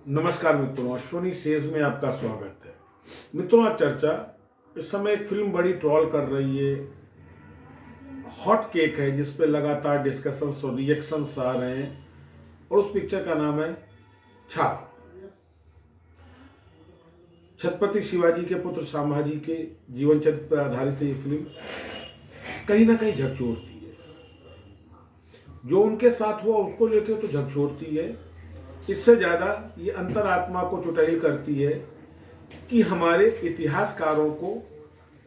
नमस्कार मित्रों, अश्विनी सेज में आपका स्वागत है। मित्रों, आज चर्चा इस समय एक फिल्म बड़ी ट्रोल कर रही है, हॉट केक है, जिस पे लगातार डिस्कशंस और रिएक्शंस आ रहे हैं और उस पिक्चर का नाम है छाप। छत्रपति शिवाजी के पुत्र संभाजी के जीवन चरित्र पर आधारित है। ये फिल्म कहीं ना कहीं झकझोरती है, जो उनके साथ हुआ उसको लेकर तो झकझोरती है, इससे ज्यादा ये अंतरात्मा को चुटैल करती है कि हमारे इतिहासकारों को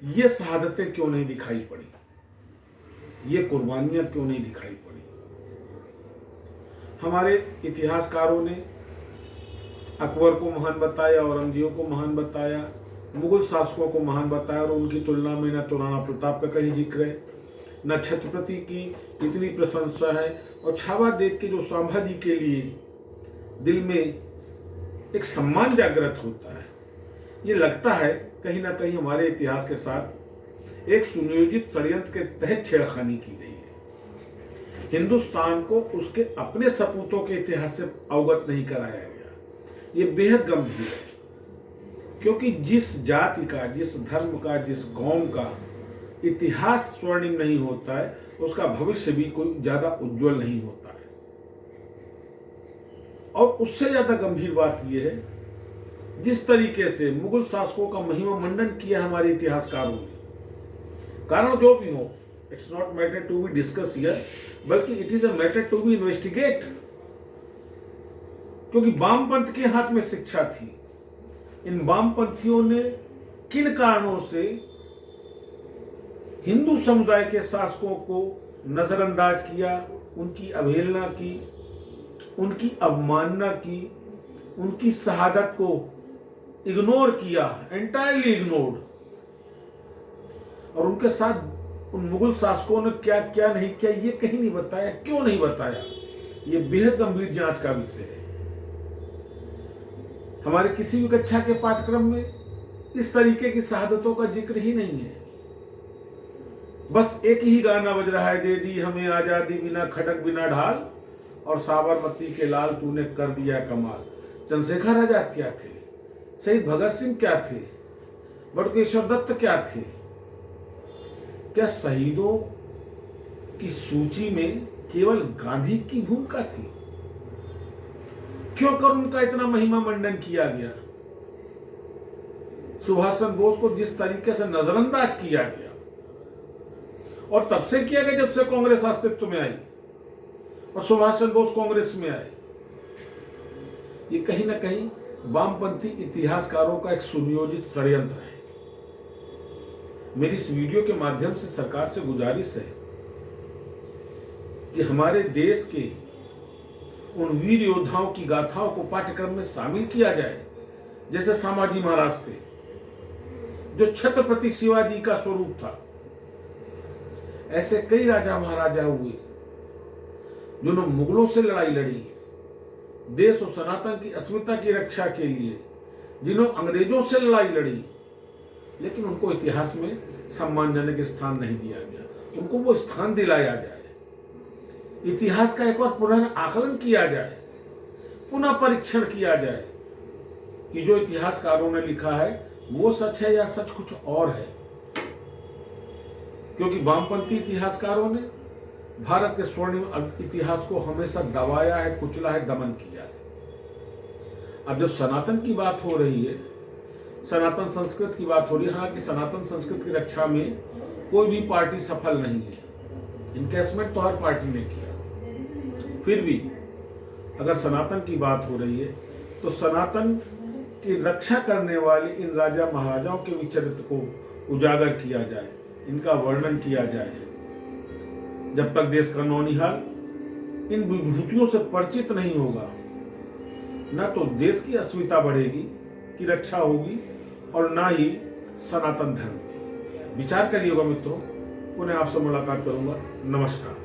ये शहादतें क्यों नहीं दिखाई पड़ी, ये कुर्बानियां क्यों नहीं दिखाई पड़ी। हमारे इतिहासकारों ने अकबर को महान बताया, औरंगजेब को महान बताया, मुगल शासकों को महान बताया, और उनकी तुलना में न तो राणा प्रताप का कहीं जिक्र है, न छत्रपति की इतनी प्रशंसा है। और छावा देख के जो संभाजी के लिए दिल में एक सम्मान जागृत होता है, ये लगता है कहीं ना कहीं हमारे इतिहास के साथ एक सुनियोजित षड्यंत्र के तहत छेड़खानी की गई है। हिंदुस्तान को उसके अपने सपूतों के इतिहास से अवगत नहीं कराया गया। ये बेहद गंभीर है, क्योंकि जिस जाति का, जिस धर्म का, जिस कौम का इतिहास स्वर्णिम नहीं होता है, उसका भविष्य भी कोई ज्यादा उज्जवल नहीं होता है। और उससे ज्यादा गंभीर बात यह है, जिस तरीके से मुगल शासकों का महिमा मंडन किया हमारे इतिहासकारों ने, कारण जो भी हो, it's not matter to be discuss here, बल्कि it is a matter to be investigate. क्योंकि वामपंथ के हाथ में शिक्षा थी। इन वामपंथियों ने किन कारणों से हिंदू समुदाय के शासकों को नजरअंदाज किया, उनकी अवहेलना की, उनकी अवमानना की, उनकी शहादत को इग्नोर किया, एंटायरली इग्नोर्ड। और उनके साथ उन मुगल शासकों ने क्या क्या नहीं किया, ये कहीं नहीं बताया। क्यों नहीं बताया, ये बेहद गंभीर जांच का विषय है। हमारे किसी भी कक्षा के पाठ्यक्रम में इस तरीके की शहादतों का जिक्र ही नहीं है। बस एक ही गाना बज रहा है, दे दी हमें आजादी बिना खड़क बिना ढाल, और साबरमती के लाल तूने कर दिया कमाल। चंद्रशेखर आजाद क्या थे, शहीद भगत सिंह क्या थे, बटुकेश्वर दत्त क्या थे? क्या शहीदों की सूची में केवल गांधी की भूमिका थी? क्यों कर उनका इतना महिमा मंडन किया गया? सुभाष चंद्र बोस को जिस तरीके से नजरअंदाज किया गया, और तब से किया गया जब से कांग्रेस अस्तित्व में आई और सुभाष चंद्र बोस कांग्रेस में आए, ये कहीं ना कहीं वामपंथी इतिहासकारों का एक सुनियोजित षड्यंत्र है। मेरी इस वीडियो के माध्यम से सरकार से गुजारिश है कि हमारे देश के उन वीर योद्धाओं की गाथाओं को पाठ्यक्रम में शामिल किया जाए, जैसे संभाजी महाराज थे, जो छत्रपति शिवाजी का स्वरूप था। ऐसे कई राजा महाराजा हुए जिन्होंने मुगलों से लड़ाई लड़ी, देश और सनातन की अस्मिता की रक्षा के लिए, जिन्होंने अंग्रेजों से लड़ाई लड़ी, लेकिन उनको इतिहास में सम्मानजनक स्थान नहीं दिया गया। उनको वो स्थान दिलाया जाए, इतिहास का एक बार पुनः आकलन किया जाए, पुनः परीक्षण किया जाए कि जो इतिहासकारों ने लिखा है वो सच है या सच कुछ और है। क्योंकि वामपंथी इतिहासकारों ने भारत के स्वर्णिम इतिहास को हमेशा दबाया है, कुचला है, दमन किया है। अब जब सनातन की बात हो रही है, सनातन संस्कृत की बात हो रही है, हालांकि सनातन संस्कृत की रक्षा में कोई भी पार्टी सफल नहीं है, इनकेसमेंट तो हर पार्टी ने किया। फिर भी अगर सनातन की बात हो रही है तो सनातन की रक्षा करने वाले इन राजा महाराजाओं के भी चरित्र को उजागर किया जाए, इनका वर्णन किया जाए। जब तक देश का नौनिहाल इन विभूतियों से परिचित नहीं होगा, ना तो देश की अस्मिता बढ़ेगी, की रक्षा होगी, और ना ही सनातन धर्म की। विचार करिएगा मित्रों। पुनः आपसे मुलाकात करूंगा। नमस्कार।